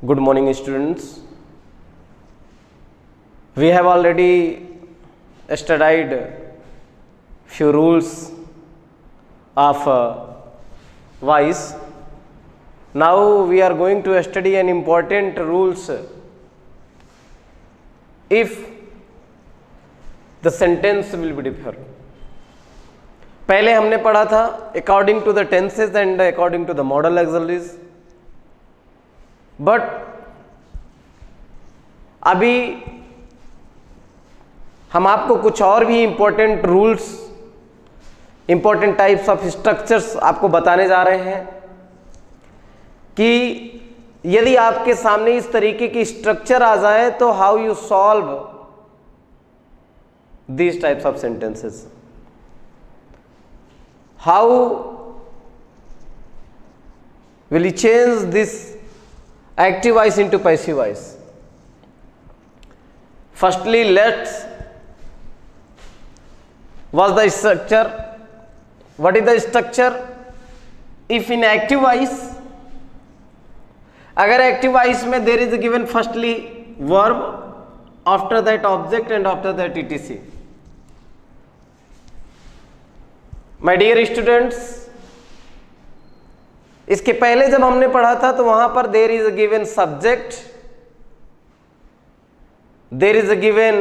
Good morning, students. We have already studied few rules of voice. Now we are going to study an important rules if the sentence will be differ. पहले हमने पढ़ा था according to the tenses and according to the modal auxiliaries, but अभी हम आपको कुछ और भी important rules, important types of structures आपको बताने जा रहे हैं कि यदि आपके सामने इस तरीके की स्ट्रक्चर आ जाए तो how you solve these types of sentences, how will you change this active voice into passive voice? Firstly, let's what's the structure? What is the structure? If in active voice, अगर active voice में there is given firstly verb, after that object and after that etc. My dear students, इसके पहले जब हमने पढ़ा था तो वहां पर there is a given subject, there is a given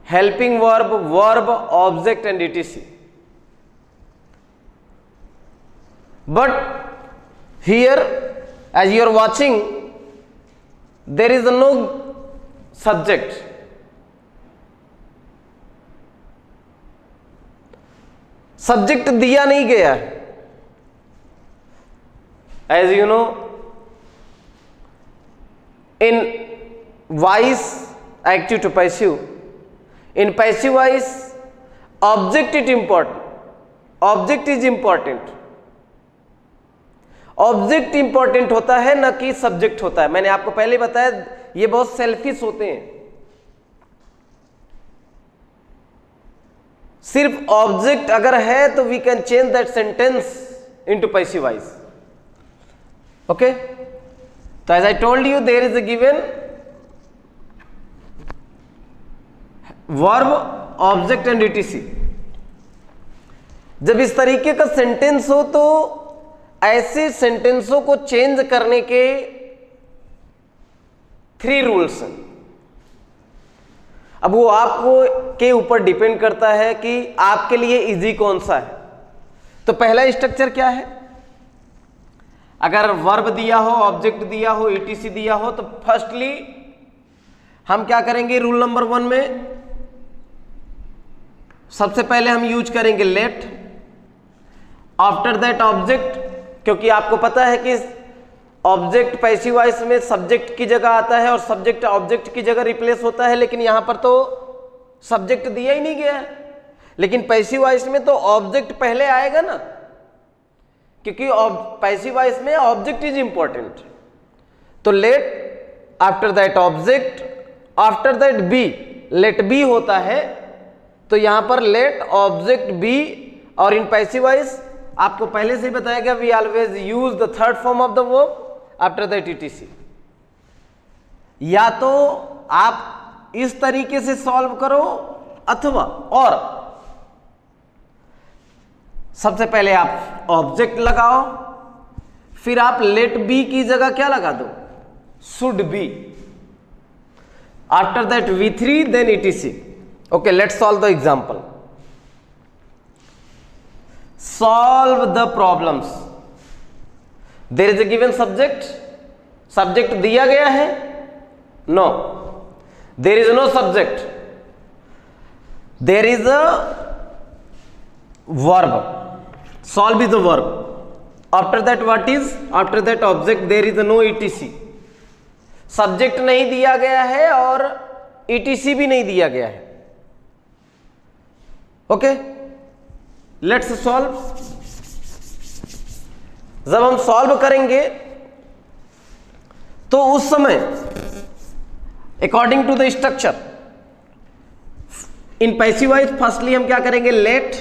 helping verb, verb, object and etc. But here as you are watching there is no subject. Subject दिया नहीं गया है. As you know, in voice active to passive, in passive voice object is important, object is important, object important होता है ना कि subject होता है. मैंने आपको पहले बताया ये बहुत सेल्फिश होते हैं. सिर्फ ऑब्जेक्ट अगर है तो we can change that sentence into passive voice. Okay, तो as I told you there is a given verb, object and etc. जब इस तरीके का सेंटेंस हो तो ऐसे सेंटेंसों को चेंज करने के 3 रूल्स हैं. अब वो आपको के ऊपर डिपेंड करता है कि आपके लिए इजी कौन सा है. तो पहला स्ट्रक्चर क्या है? अगर वर्ब दिया हो, ऑब्जेक्ट दिया हो, etc दिया हो तो फर्स्टली हम क्या करेंगे? रूल नंबर 1 में सबसे पहले हम यूज करेंगे लेट, आफ्टर दैट ऑब्जेक्ट, क्योंकि आपको पता है कि ऑब्जेक्ट पैसिव वॉइस में सब्जेक्ट की जगह आता है और सब्जेक्ट ऑब्जेक्ट की जगह रिप्लेस होता है, लेकिन यहां पर तो सब्जेक्ट दिया ही नहीं गया है. लेकिन पैसिव वॉइस में तो ऑब्जेक्ट पहले आएगा ना, क्योंकि पैसिव वॉइस में ऑब्जेक्ट इज इंपॉर्टेंट. तो let, after that object, after that be, let be होता है. तो यहां पर लेट, ऑब्जेक्ट, बी. और इन पैसिव वॉइस आपको पहले से ही बताया गया we always use the third form of the verb after that etc. या तो आप इस तरीके से सॉल्व करो अथवा और सबसे पहले आप ऑब्जेक्ट लगाओ, फिर आप लेट बी की जगह क्या लगा दो? Should be. After that v3 then etc. Okay, let's solve the example. Solve the problems. There is a given subject. Subject दिया गया है? No. There is no subject. There is a verb. Solve is the verb. After that what is? After that object there is no etc. Subject नहीं दिया गया है और etc भी नहीं दिया गया है. Okay? Let's solve. जब हम सॉल्व करेंगे तो उस समय according to the structure in passive voice firstly हम क्या करेंगे? लेट,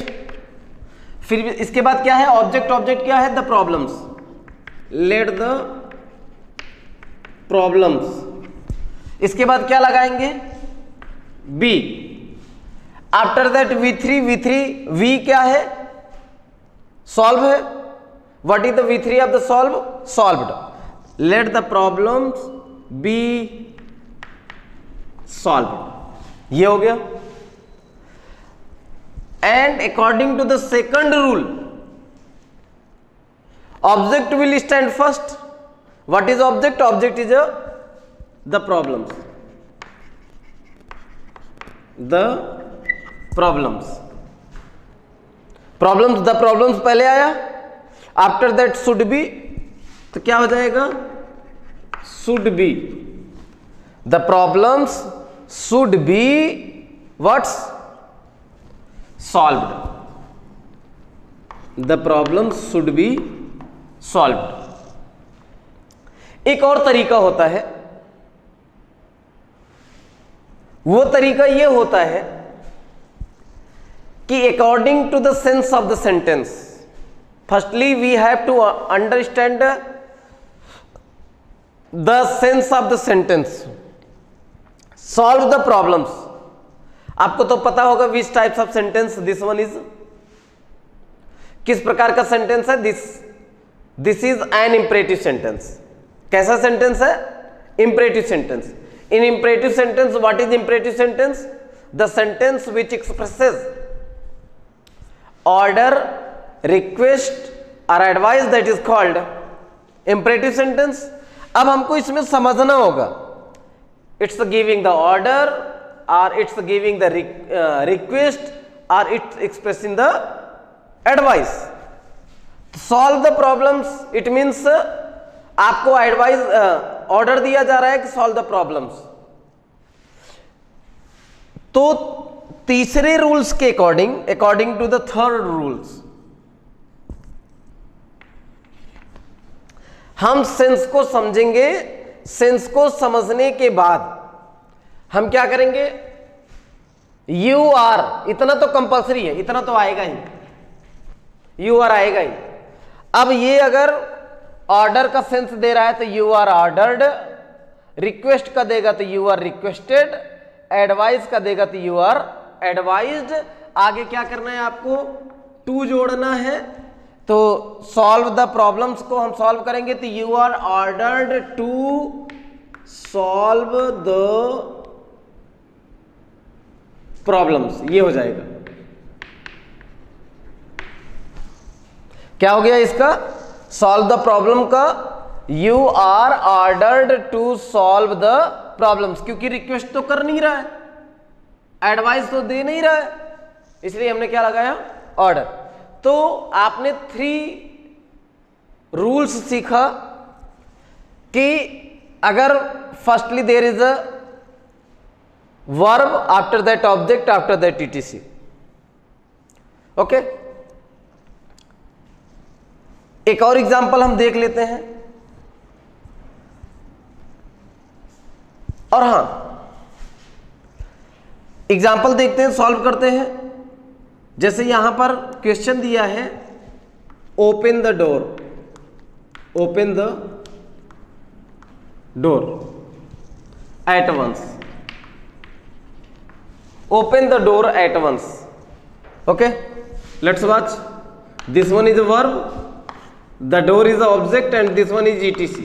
फिर इसके बाद क्या है? ऑब्जेक्ट. ऑब्जेक्ट क्या है? The problems. Late the problems. इसके बाद क्या लगाएंगे? B. After that V3 V क्या है? सॉल्व है। What is the V3 of the solve? Solved. Let the problems be solved. ये हो गया। And according to the second rule, object will stand first. What is object? Object is the problems. The problems the problems पहले आया। After that should B, तो क्या हो जाएगा? Should be. The problems should be what's? Solved. The problems should be solved. एक और तरीका होता है, वो तरीका ये होता है कि according to the sense of the sentence, firstly we have to understand the sense of the sentence, solve the problems. आपको तो पता होगा which types of sentence this one is, किस प्रकार का सेंटेंस है this is an imperative sentence. कैसा sentence है? Imperative sentence. In imperative sentence, what is imperative sentence? The sentence which expresses order, request or advice, that is called imperative sentence. अब हमको इसमें समझना होगा, it's giving the order or it's giving the request or it's expressing the advice. Solve the problems, it means आपको advice order दिया जा रहा है कि सॉल्व द प्रॉब्लम्स। तो तीसरे रूल्स के according to the third rules, हम सेंस को समझेंगे। सेंस को समझने के बाद हम क्या करेंगे? यू आर, इतना तो कंपल्सरी है, इतना तो आएगा ही, यू आर आएगा ही। अब ये अगर ऑर्डर का सेंस दे रहा है तो यू आर ऑर्डर्ड, रिक्वेस्ट का देगा तो यू आर रिक्वेस्टेड, एडवाइस का देगा तो यू आर एडवाइज्ड। आगे क्या करना है आपको? टू जोड़ना है। तो सॉल्व द प्रॉब्लम्स को हम सॉल्व करेंगे तो you are ordered to solve the problems, ये हो जाएगा। क्या हो गया इसका? सॉल्व द प्रॉब्लम का you are ordered to solve the problems, क्योंकि रिक्वेस्ट तो कर नहीं रहा है, एडवाइस तो दे नहीं रहा है, इसलिए हमने क्या लगाया? ऑर्डर। तो आपने 3 रूल्स सीखा कि अगर firstly there is a verb, after that object, after that etc. Okay, एक और एग्जांपल हम देख लेते हैं। और हां, एग्जांपल देखते हैं, सॉल्व करते हैं। जैसे यहां पर क्वेश्चन दिया है, open the door, open the door at once, open the door at once. Okay, let's watch. This one is a verb, the door is the object and this one is etc.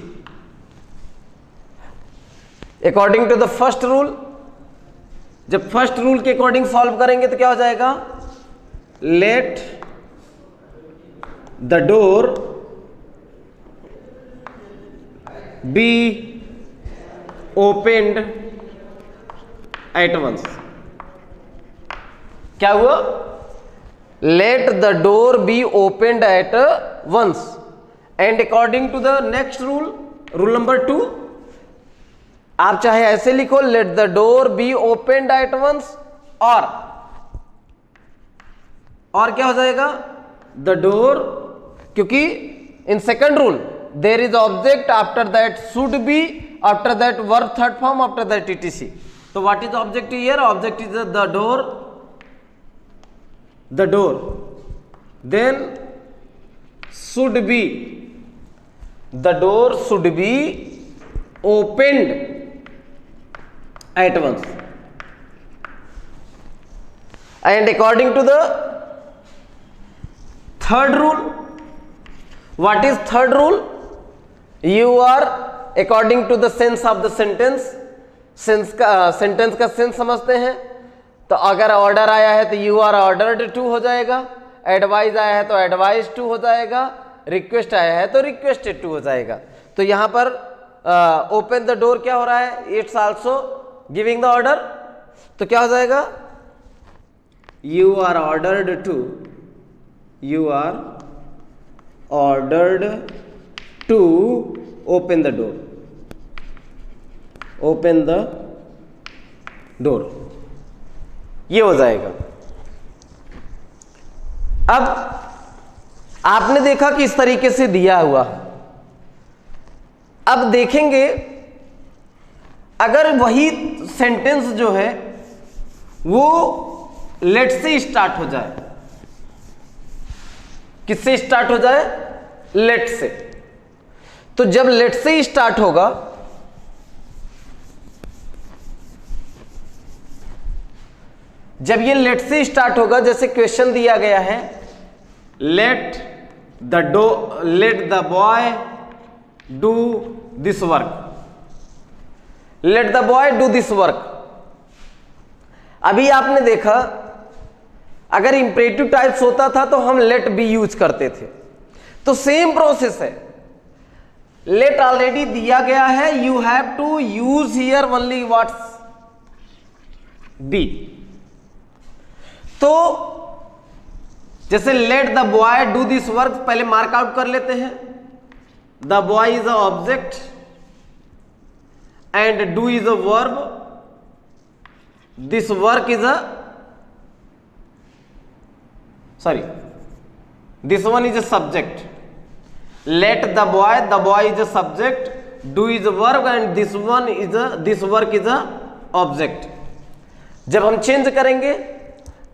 according to the first rule, जब first rule के according solve करेंगे तो क्या हो जाएगा? Let the door be opened at once. क्या हुआ? Let the door be opened at once. And according to the next rule, rule number 2, आप चाहे ऐसे लिखो, let the door be opened at once, और क्या हो जाएगा? द डोर, क्योंकि in second rule there is object, after that should be, after that verb third form, after that TTC. तो what is object here? Object is the door, the door, then should be, the door should be opened at once. And according to the third rule, what is third rule? You are according to the sense of the sentence, sentence का sense समझते हैं, तो अगर order आया है तो you are ordered to हो जाएगा, एडवाइज आया है तो एडवाइज टू हो जाएगा, रिक्वेस्ट आया है तो रिक्वेस्टेड टू हो जाएगा। तो यहां पर ओपन द डोर क्या हो रहा है? It's also giving the order, तो क्या हो जाएगा? You are ordered to, you are ordered to open the door, open the door, ये हो जाएगा। अब आपने देखा कि इस तरीके से दिया हुआ, अब देखेंगे अगर वही सेंटेंस जो है वो लेट से स्टार्ट हो जाए, किससे स्टार्ट हो जाए? लेट से। तो जब लेट से स्टार्ट होगा, जब ये लेट से स्टार्ट होगा, जैसे क्वेश्चन दिया गया है, late the boy do this work, late the boy do this work. अभी आपने देखा अगर इंपरेटिव टाइप्स होता था तो हम लेट बी यूज करते थे, तो सेम प्रोसेस है। लेट ऑलरेडी दिया गया है, you have to use here only what's be. तो जैसे let the boy do this work, पहले मार्क आउट कर लेते हैं। The boy is a object and do is a verb, this work is this one is a subject. Let the boy is a subject, do is a verb and this work is a object. जब हम change करेंगे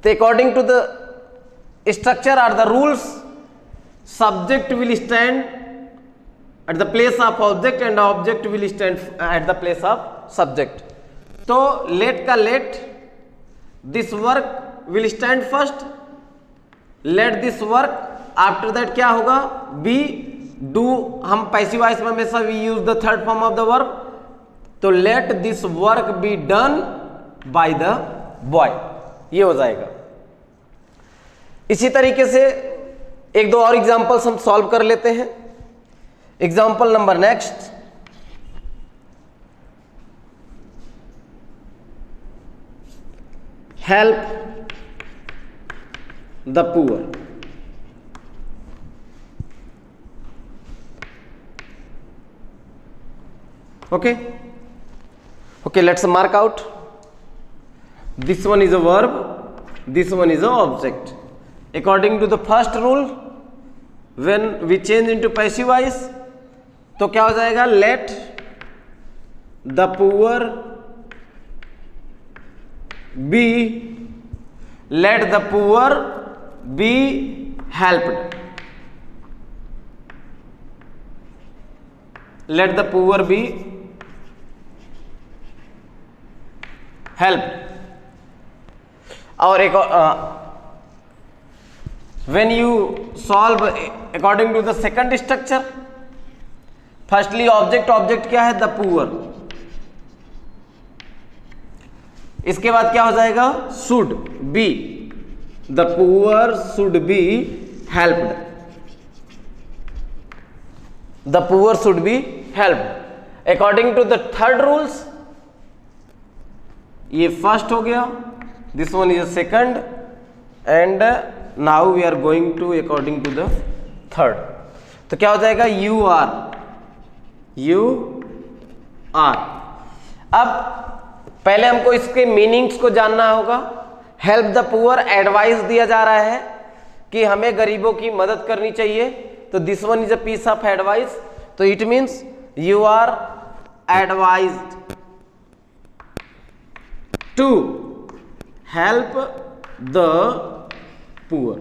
तो according to the structure और the rules, subject will stand at the place of object and object will stand at the place of subject. तो let का let, this work will stand first, let this work, after that क्या होगा? Be, do, हम passive voice में हमेशा we use the third form of the verb, तो let this work be done by the boy, ये हो जाएगा। इसी तरीके से एक दो और एग्जांपल्स हम सॉल्व कर लेते हैं। Example number next, help the poor. okay, let's mark out. This one is a verb, this one is a object. According to the first rule, when we change into passive voice, तो क्या हो जाएगा? let the poor be, let the poor be helped, let the poor be helped। और एक when you solve according to the second structure, firstly object क्या है? the poor। इसके बाद क्या हो जाएगा? should be, the poor should be helped, the poor should be helped। according to the third rules, ये फर्स्ट हो गया, this one is second, and now we are going to according to the third. तो क्या हो जाएगा? You are, you are. अब पहले हमको इसके मीनिंग्स को जानना होगा। हेल्प द पुअर, एडवाइस दिया जा रहा है कि हमें गरीबों की मदद करनी चाहिए, तो this one is a piece of advice, तो it means you are advised to help the poor,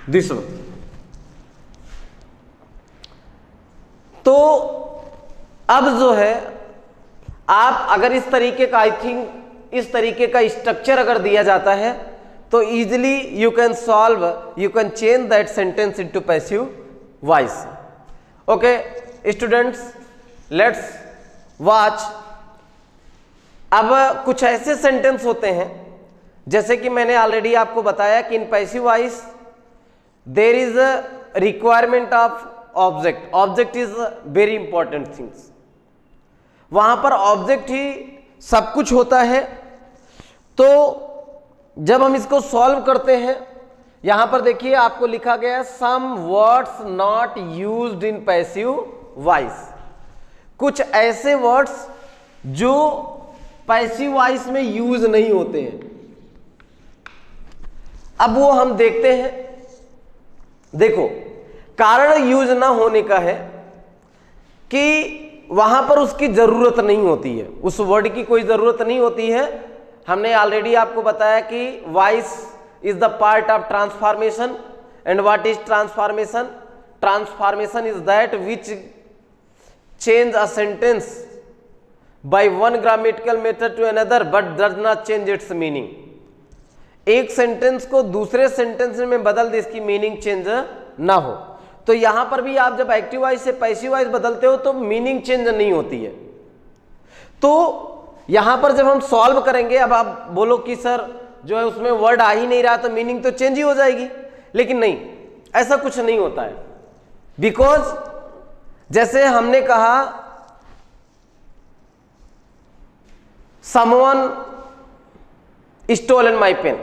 this one। तो अब जो है आप अगर इस तरीके का, आई थिंक इस तरीके का स्ट्रक्चर अगर दिया जाता है तो easily you can solve, you can change that sentence into passive voice. Okay students, let's watch. अब कुछ ऐसे सेंटेंस होते हैं जैसे कि मैंने ऑलरेडी आपको बताया कि इन passive voice there is a requirement of object. Object is very important things. वहां पर ऑब्जेक्ट ही सब कुछ होता है। तो जब हम इसको सॉल्व करते हैं, यहां पर देखिए आपको लिखा गया है some words not used in passive voice. कुछ ऐसे वर्ड्स जो पैसिव वॉइस में यूज नहीं होते हैं। अब वो हम देखते हैं। देखो, कारण यूज ना होने का है कि वहां पर उसकी जरूरत नहीं होती है, उस वर्ड की कोई जरूरत नहीं होती है। हमने ऑलरेडी आपको बताया कि voice is the part of transformation. And what is transformation? Transformation is that which change a sentence by one grammatical method to another but does not change its meaning. एक सेंटेंस को दूसरे sentence में बदल दे, इसकी meaning change ना हो। तो यहां पर भी आप जब एक्टिव वॉइस से पैसिव वॉइस बदलते हो तो मीनिंग चेंज नहीं होती है। तो यहां पर जब हम सॉल्व करेंगे, अब आप बोलो कि सर जो है उसमें वर्ड आ ही नहीं रहा तो मीनिंग तो चेंज ही हो जाएगी, लेकिन नहीं, ऐसा कुछ नहीं होता है। बिकॉज जैसे हमने कहा समवन स्टोलन माई पेन,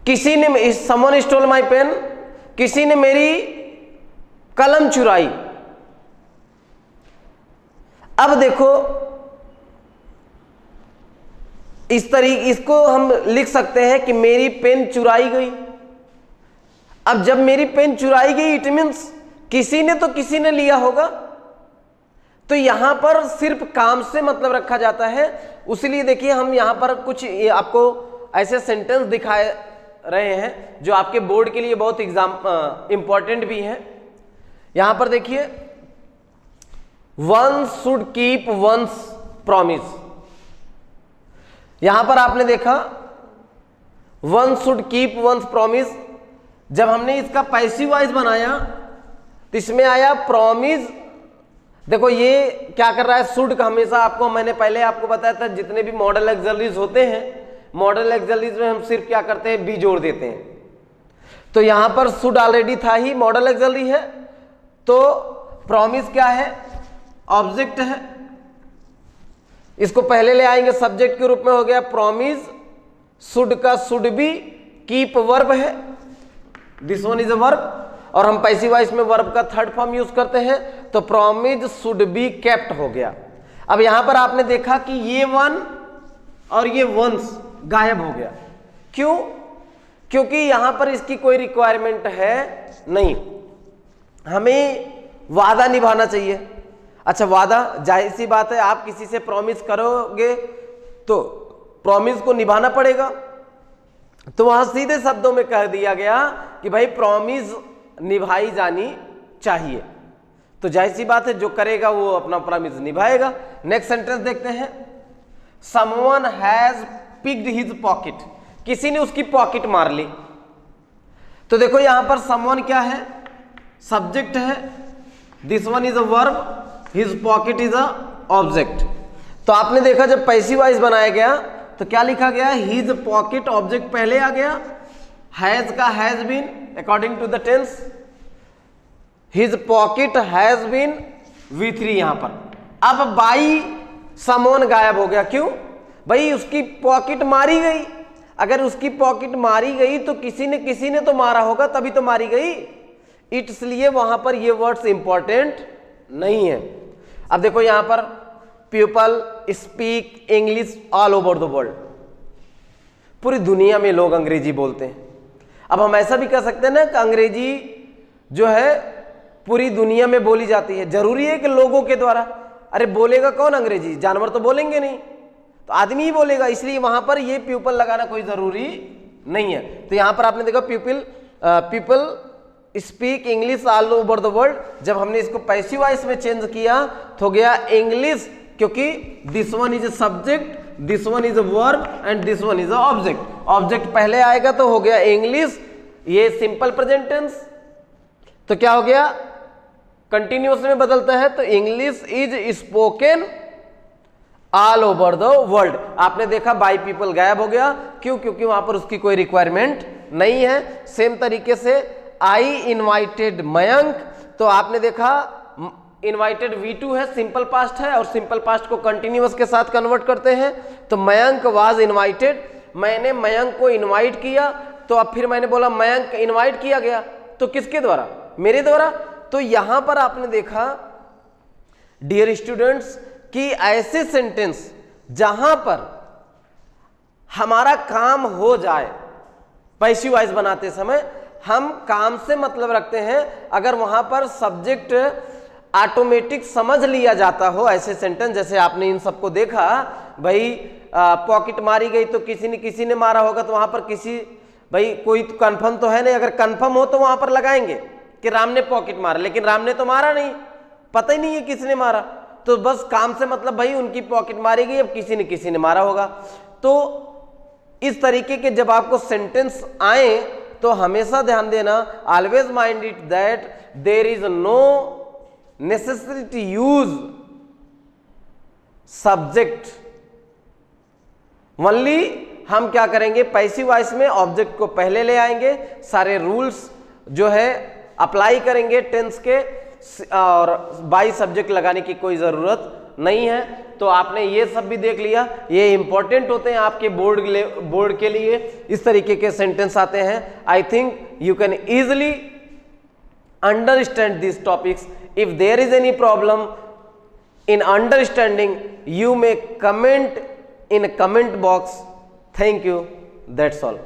किसी ने, समवन स्टोल माई पेन, किसी ने मेरी कलम चुराई। अब देखो इस तरीके, इसको हम लिख सकते हैं कि मेरी पेन चुराई गई। अब जब मेरी पेन चुराई गई इट मीन्स किसी ने तो किसी ने लिया होगा। तो यहां पर सिर्फ काम से मतलब रखा जाता है। उसीलिए देखिए हम यहां पर कुछ आपको ऐसे सेंटेंस दिखाए रहे हैं जो आपके बोर्ड के लिए बहुत इंपॉर्टेंट भी है। यहां पर देखिए one should keep once promise. यहां पर आपने देखा one should keep once promise. जब हमने इसका पैसिव वॉइस बनाया तो इसमें आया प्रॉमिस। देखो ये क्या कर रहा है, शुड का हमेशा आपको, मैंने पहले आपको बताया था जितने भी मॉडल एक्सरसाइज होते हैं, मॉडल एक्सरसाइज में हम सिर्फ क्या करते हैं, बी जोड़ देते हैं। तो यहां पर शुड ऑलरेडी था ही, मॉडल एक्सरसाइज है। तो प्रॉमिस क्या है, ऑब्जेक्ट है। इसको पहले ले आएंगे, सब्जेक्ट के रूप में हो गया प्रॉमिस। शुड का शुड बी, कीप वर्ब है, this one is a verb. और हम पैसिव वॉइस में वर्ब का थर्ड फॉर्म यूज करते हैं, तो प्रॉमिस शुड बी केप्ट हो गया। अब यहां पर आपने देखा कि ये वन और ये वंस गायब हो गया। क्यों? क्योंकि यहां पर इसकी कोई रिक्वायरमेंट है नहीं, हमें वादा निभाना चाहिए। अच्छा, वादा जाहिर सी बात है, आप किसी से प्रॉमिस करोगे तो प्रॉमिस को निभाना पड़ेगा। तो वहां सीधे शब्दों में कह दिया गया कि भाई प्रॉमिस निभाई जानी चाहिए। तो जाहिर सी बात है जो करेगा वो अपना प्रॉमिस निभाएगा। नेक्स्ट सेंटेंस देखते हैं, someone has picked his pocket. किसी ने उसकी पॉकेट मार ली। तो देखो यहां पर समवन क्या है, सब्जेक्ट है, this one is a verb, his pocket is a object. तो आपने देखा जब पैसिव वॉइस बनाया गया तो क्या लिखा गया, हिज पॉकेट, ऑब्जेक्ट पहले आ गया, हैज का has been according to the tense, his pocket has been V3 यहां पर। अब बाई समवन गायब हो गया। क्यों? भाई उसकी पॉकेट मारी गई। अगर उसकी पॉकेट मारी गई तो किसी ने तो मारा होगा, तभी तो मारी गई। इसलिए वहां पर ये वर्ड्स इंपॉर्टेंट नहीं है। अब देखो यहां पर people speak English all over the world. पूरी दुनिया में लोग अंग्रेजी बोलते हैं। अब हम ऐसा भी कह सकते हैं ना कि अंग्रेजी जो है पूरी दुनिया में बोली जाती है। जरूरी है कि लोगों के द्वारा? अरे बोलेगा कौन अंग्रेजी? जानवर तो बोलेंगे नहीं, तो आदमी ही बोलेगा। इसलिए वहां पर ये पीपल लगाना कोई जरूरी नहीं है। तो यहां पर आपने देखा people speak English all over the world. जब हमने इसको पैसिव वॉइस में चेंज किया तो गया इंग्लिश, क्योंकि this one is a subject, this one is a verb and this one is a object. Object पहले आएगा तो हो गया इंग्लिश, ये सिंपल प्रेजेंट टेंस, तो क्या हो गया कंटिन्यूअस में बदलता है, तो English is spoken all over the world. आपने देखा बाई पीपल गायब हो गया, क्यों? क्योंकि वहां पर उसकी कोई रिक्वायरमेंट नहीं है। सेम तरीके से आई इनवाइटेड मयंक, तो आपने देखा इनवाइटेड V2 है, सिंपल पास्ट है, और सिंपल पास्ट को कंटिन्यूअस के साथ कन्वर्ट करते हैं, तो मयंक वाज इनवाइटेड, मैंने मयंक को इनवाइट किया, तो अब फिर मैंने बोला मयंक इनवाइट किया गया, तो किसके द्वारा? मेरे द्वारा। तो यहां पर आपने देखा डियर स्टूडेंट्स कि ऐसे सेंटेंस जहां पर हमारा काम हो जाए, पैसिव वॉइस बनाते समय हम काम से मतलब रखते हैं, अगर वहां पर सब्जेक्ट ऑटोमेटिक समझ लिया जाता हो, ऐसे सेंटेंस जैसे आपने इन सबको देखा, भाई पॉकेट मारी गई तो किसी ने मारा होगा, तो वहां पर किसी, भाई कोई तो कंफर्म तो है नहीं, अगर कंफर्म हो तो वहां पर लगाएंगे कि राम ने पॉकेट मारा, लेकिन राम ने तो मारा नहीं, पता ही नहीं है किसने मारा, तो बस काम से मतलब भाई उनकी पॉकेट मारी गई, अब किसी ने मारा होगा। तो इस तरीके के जब आपको सेंटेंस आए तो हमेशा ध्यान देना, always mind it that there is no necessary to use subject, only हम क्या करेंगे पैसिव वॉइस में ऑब्जेक्ट को पहले ले आएंगे, सारे रूल्स जो है अप्लाई करेंगे टेंस के, और बाई सब्जेक्ट लगाने की कोई जरूरत नहीं है। तो आपने ये सब भी देख लिया, ये इंपॉर्टेंट होते हैं आपके बोर्ड के लिए, इस तरीके के सेंटेंस आते हैं। I think you can easily understand this topics. If there is any problem in understanding, you may comment in a comment box. Thank you. That's all.